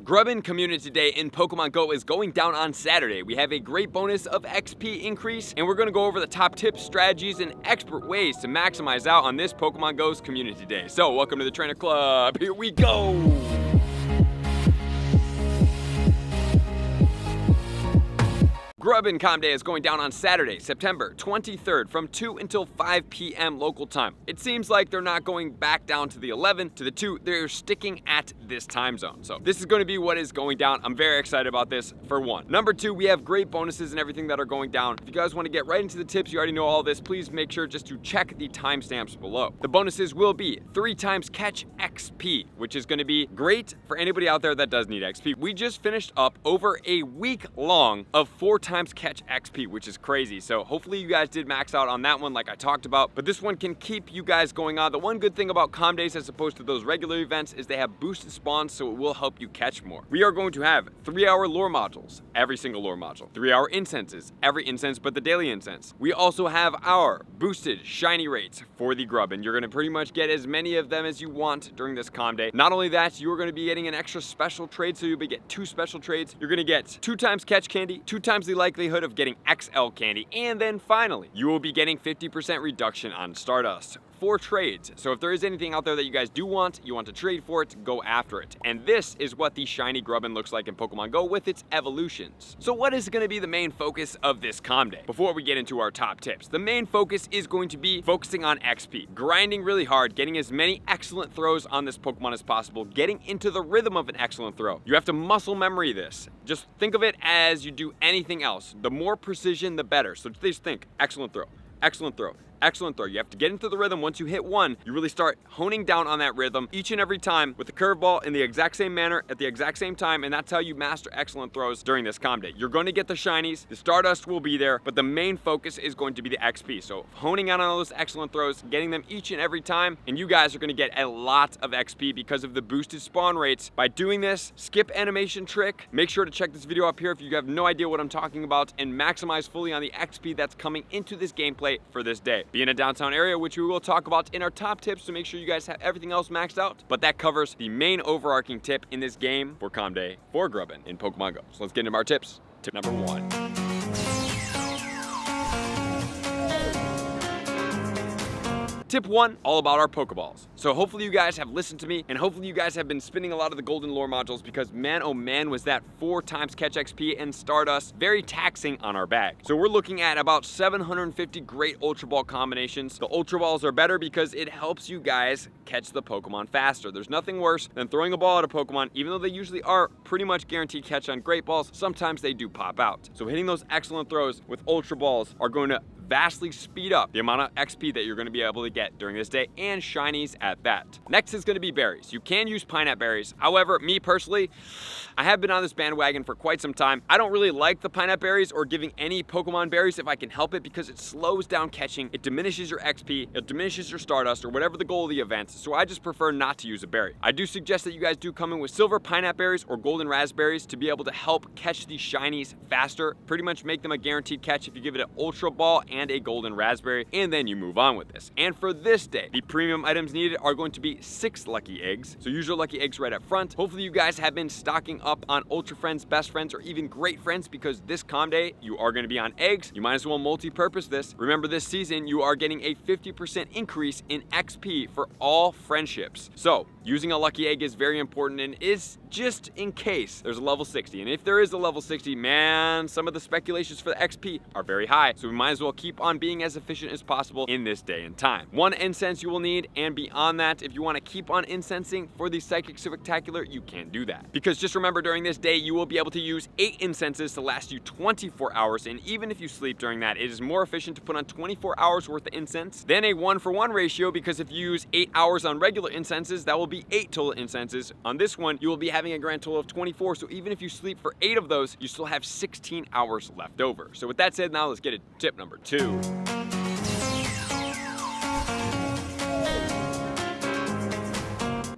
Grubbin Community Day in Pokemon Go is going down on Saturday. We have a great bonus of XP increase, and we're going to go over the top tips, strategies, and expert ways to maximize out on this Pokemon Go's Community Day. So, welcome to the Trainer Club. Here we go! Grubbin Com Day is going down on Saturday, September 23rd from 2 until 5 p.m. local time. It seems like they're not going back down to the 11 to the 2, they're sticking at this time zone. So this is going to be what is going down. I'm very excited about this for one. Number 2, we have great bonuses and everything that are going down. If you guys want to get right into the tips, you already know all this, please make sure just to check the timestamps below. The bonuses will be 3 times catch XP, which is going to be great for anybody out there that does need XP. We just finished up over a week long of 4 times catch XP, which is crazy. So hopefully you guys did max out on that one like I talked about, but this one can keep you guys going on. The one good thing about Com Days as opposed to those regular events is they have boosted spawns, so it will help you catch more. We are going to have 3-hour lore modules, every single lore module, 3-hour incenses, every incense but the daily incense. We also have our boosted shiny rates for the Grubbin. You're going to pretty much get as many of them as you want during this Com Day. Not only that, you're going to be getting an extra special trade, so you'll be getting 2 special trades. You're going to get 2 times catch candy, 2 times the likelihood of getting XL candy, and then finally, you will be getting 50% reduction on Stardust for trades. So if there is anything out there that you guys do want, you want to trade for it, go after it. And this is what the shiny Grubbin looks like in Pokemon Go with its evolutions. So what is going to be the main focus of this Com Day? Before we get into our top tips, the main focus is going to be focusing on XP, grinding really hard, getting as many excellent throws on this Pokemon as possible, getting into the rhythm of an excellent throw. You have to muscle memory this. Just think of it as you do anything else. The more precision, the better. So just think, excellent throw, excellent throw, excellent throw. You have to get into the rhythm. Once you hit one, you really start honing down on that rhythm each and every time with the curveball in the exact same manner at the exact same time, and that's how you master excellent throws during this Com Day. You're going to get the shinies, the Stardust will be there, but the main focus is going to be the XP. So honing out on all those excellent throws, getting them each and every time, and you guys are going to get a lot of XP because of the boosted spawn rates. By doing this, skip animation trick, make sure to check this video up here if you have no idea what I'm talking about, and maximize fully on the XP that's coming into this gameplay for this day. Be in a downtown area, which we will talk about in our top tips to make sure you guys have everything else maxed out. But that covers the main overarching tip in this game for Com Day for Grubbin in Pokemon Go. So let's get into our tips. Tip number 1. Tip 1, all about our Pokeballs. So hopefully you guys have listened to me, and hopefully you guys have been spinning a lot of the golden lore modules, because man oh man was that 4 times catch XP and Stardust very taxing on our bag. So we're looking at about 750 great Ultra Ball combinations. The Ultra Balls are better because it helps you guys catch the Pokemon faster. There's nothing worse than throwing a ball at a Pokemon, even though they usually are pretty much guaranteed catch on Great Balls, sometimes they do pop out. So hitting those excellent throws with Ultra Balls are going to vastly speed up the amount of XP that you're going to be able to get during this day, and shinies at that. Next is going to be berries. You can use pineapple berries. However, me personally, I have been on this bandwagon for quite some time. I don't really like the pineapple berries or giving any Pokemon berries if I can help it, because it slows down catching, it diminishes your XP, it diminishes your Stardust, or whatever the goal of the event. So I just prefer not to use a berry. I do suggest that you guys do come in with silver pineapple berries or golden raspberries to be able to help catch these shinies faster. Pretty much make them a guaranteed catch if you give it an Ultra Ball and a golden raspberry, and then you move on with this. And for this day, the premium items needed are going to be 6 lucky eggs. So use your lucky eggs right up front. Hopefully you guys have been stocking up on Ultra Friends, Best Friends, or even Great Friends, because this Com Day, you are going to be on eggs. You might as well multi-purpose this. Remember, this season, you are getting a 50% increase in XP for all friendships. So using a lucky egg is very important, and is just in case there's a level 60. And if there is a level 60, man, some of the speculations for the XP are very high. So we might as well keep on being as efficient as possible in this day and time. 1 incense you will need, and beyond that, if you want to keep on incensing for the Psychic Spectacular, you can do that. Because just remember, during this day, you will be able to use 8 incenses to last you 24 hours, and even if you sleep during that, it is more efficient to put on 24 hours worth of incense than a 1-for-1 ratio, because if you use 8 hours on regular incenses, that will be 8 total incenses. On this one, you will be having a grand total of 24, so even if you sleep for 8 of those, you still have 16 hours left over. So with that said, now let's get to tip number 2.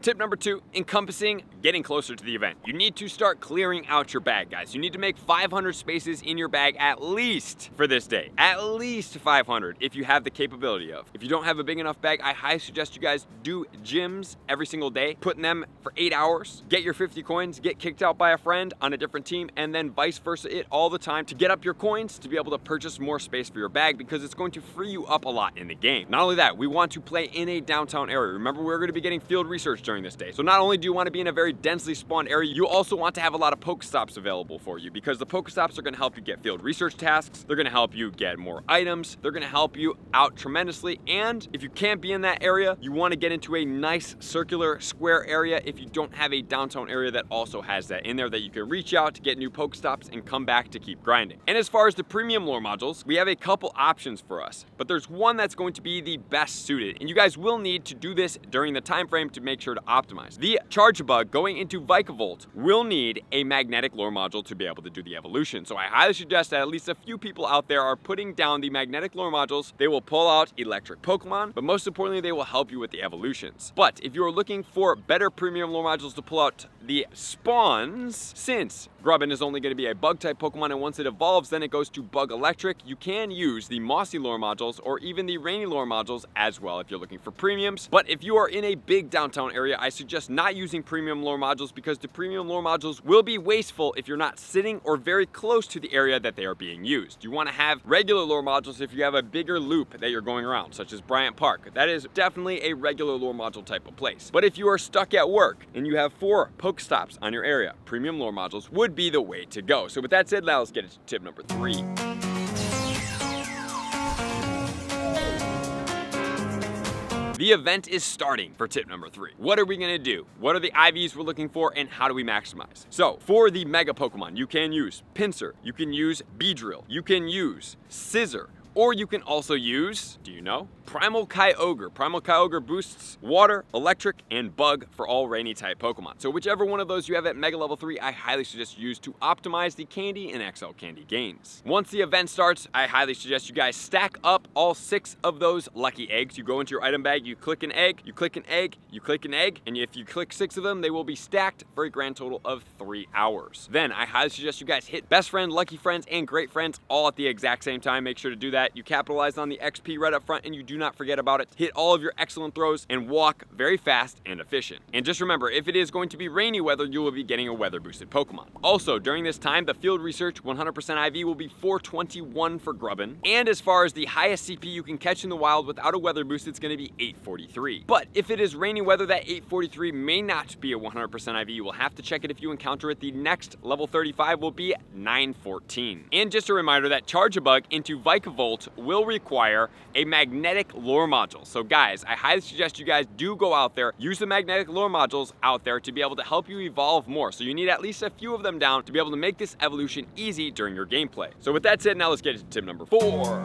Tip number 2, encompassing getting closer to the event. You need to start clearing out your bag, guys. You need to make 500 spaces in your bag at least for this day. At least 500 if you have the capability of. If you don't have a big enough bag, I highly suggest you guys do gyms every single day, putting them for 8 hours, get your 50 coins, get kicked out by a friend on a different team, and then vice versa it all the time to get up your coins to be able to purchase more space for your bag, because it's going to free you up a lot in the game. Not only that, we want to play in a downtown area. Remember, we're going to be getting field research during this day. So not only do you want to be in a very densely spawned area, you also want to have a lot of Pokestops available for you, because the Pokestops are going to help you get field research tasks, they're going to help you get more items, they're going to help you out tremendously, and if you can't be in that area, you want to get into a nice circular square area if you don't have a downtown area that also has that in there that you can reach out to get new Pokestops and come back to keep grinding. And as far as the premium lore modules, we have a couple options for us, but there's one that's going to be the best suited, and you guys will need to do this during the time frame to make sure to optimize. The Charge-a-Bug going into Vikavolt will need a magnetic lore module to be able to do the evolution, so I highly suggest that at least a few people out there are putting down the magnetic lore modules. They will pull out electric Pokemon, but most importantly, they will help you with the evolutions. But if you're looking for better premium lore modules to pull out the spawns, since Grubbin is only going to be a bug type Pokemon, and once it evolves then it goes to bug electric, you can use the mossy lore modules or even the rainy lore modules as well if you're looking for premiums. But if you are in a big downtown area, I suggest not using premium lore modules, because the premium lore modules will be wasteful if you're not sitting or very close to the area that they are being used. You want to have regular lore modules if you have a bigger loop that you're going around, such as Bryant Park. That is definitely a regular lore module type of place. But if you are stuck at work and you have 4 Pokestops on your area, premium lore modules would be the way to go. So with that said, now let's get into tip number 3. The event is starting for tip number 3. What are we gonna do? What are the IVs we're looking for, and how do we maximize? So for the Mega Pokemon, you can use Pinsir, you can use Beedrill, you can use Scizor, or you can also use, do you know? Primal Kyogre. Primal Kyogre boosts water, electric, and bug for all rainy type Pokemon. So whichever one of those you have at Mega Level 3, I highly suggest you use to optimize the Candy and XL Candy gains. Once the event starts, I highly suggest you guys stack up all 6 of those lucky eggs. You go into your item bag, you click an egg, you click an egg, you click an egg, and if you click 6 of them, they will be stacked for a grand total of 3 hours. Then I highly suggest you guys hit Best Friend, Lucky Friends, and Great Friends all at the exact same time. Make sure to do that. You capitalize on the XP right up front, and you do not forget about it. Hit all of your excellent throws and walk very fast and efficient. And just remember, if it is going to be rainy weather, you will be getting a weather boosted Pokemon. Also, during this time, the field research 100% IV will be 421 for Grubbin. And as far as the highest CP you can catch in the wild without a weather boost, it's going to be 843. But if it is rainy weather, that 843 may not be a 100% IV. You will have to check it if you encounter it. The next level 35 will be 914. And just a reminder that Charge-a-Bug into Vikavolt will require a magnetic lore module. So guys, I highly suggest you guys do go out there, use the magnetic lore modules out there to be able to help you evolve more. So you need at least a few of them down to be able to make this evolution easy during your gameplay. So with that said, now let's get into tip number 4.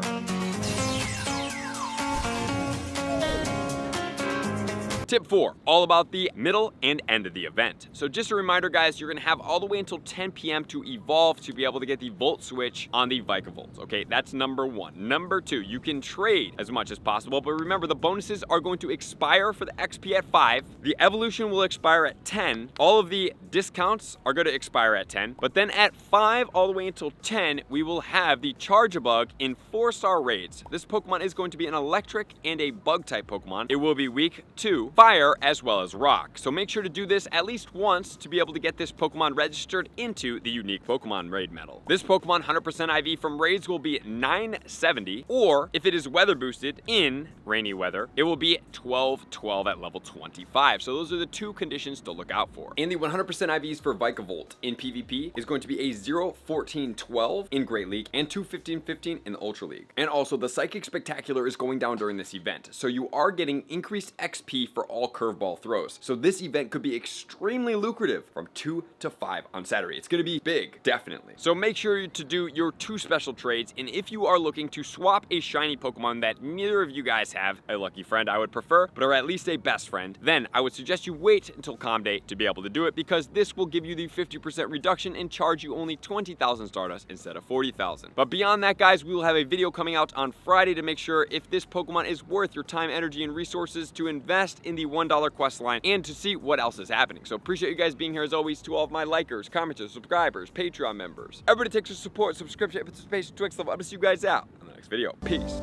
Tip 4, all about the middle and end of the event. So just a reminder guys, you're gonna have all the way until 10 p.m. to evolve to be able to get the Volt Switch on the Vikavolt, okay? That's number 1. Number 2, you can trade as much as possible, but remember the bonuses are going to expire for the XP at 5, the evolution will expire at 10, all of the discounts are gonna expire at 10, but then at 5 all the way until 10, we will have the Charge-a-Bug in 4-star raids. This Pokemon is going to be an electric and a bug type Pokemon. It will be weak to fire as well as rock. So make sure to do this at least once to be able to get this Pokemon registered into the unique Pokemon raid medal. This Pokemon 100% IV from raids will be 970, or if it is weather boosted in rainy weather, it will be 1212 at level 25. So those are the 2 conditions to look out for. And the 100% IVs for Vikavolt in PvP is going to be a 0-14-12 in Great League and 2-15-15 in the Ultra League. And also the Psychic Spectacular is going down during this event. So you are getting increased XP for all curveball throws. So this event could be extremely lucrative from 2 to 5 on Saturday. It's going to be big, definitely. So make sure to do your 2 special trades, and if you are looking to swap a shiny Pokemon that neither of you guys have, a lucky friend I would prefer, but or at least a best friend, then I would suggest you wait until Calm Day to be able to do it, because this will give you the 50% reduction and charge you only 20,000 Stardust instead of 40,000. But beyond that guys, we will have a video coming out on Friday to make sure if this Pokemon is worth your time, energy, and resources to invest in the the $1 quest line and to see what else is happening. So appreciate you guys being here as always. To all of my likers, commenters, subscribers, Patreon members. Everybody takes your support, subscription, participation, Twix level. I'm gonna see you guys out in the next video. Peace.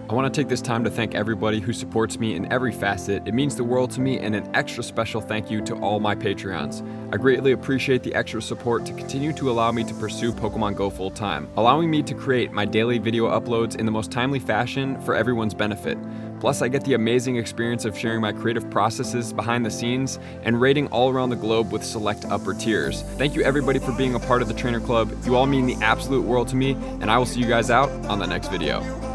I want to take this time to thank everybody who supports me in every facet. It means the world to me, and an extra special thank you to all my Patreons. I greatly appreciate the extra support to continue to allow me to pursue Pokemon Go full time, allowing me to create my daily video uploads in the most timely fashion for everyone's benefit. Plus, I get the amazing experience of sharing my creative processes behind the scenes and raiding all around the globe with select upper tiers. Thank you everybody for being a part of the Trainer Club. You all mean the absolute world to me, and I will see you guys out on the next video.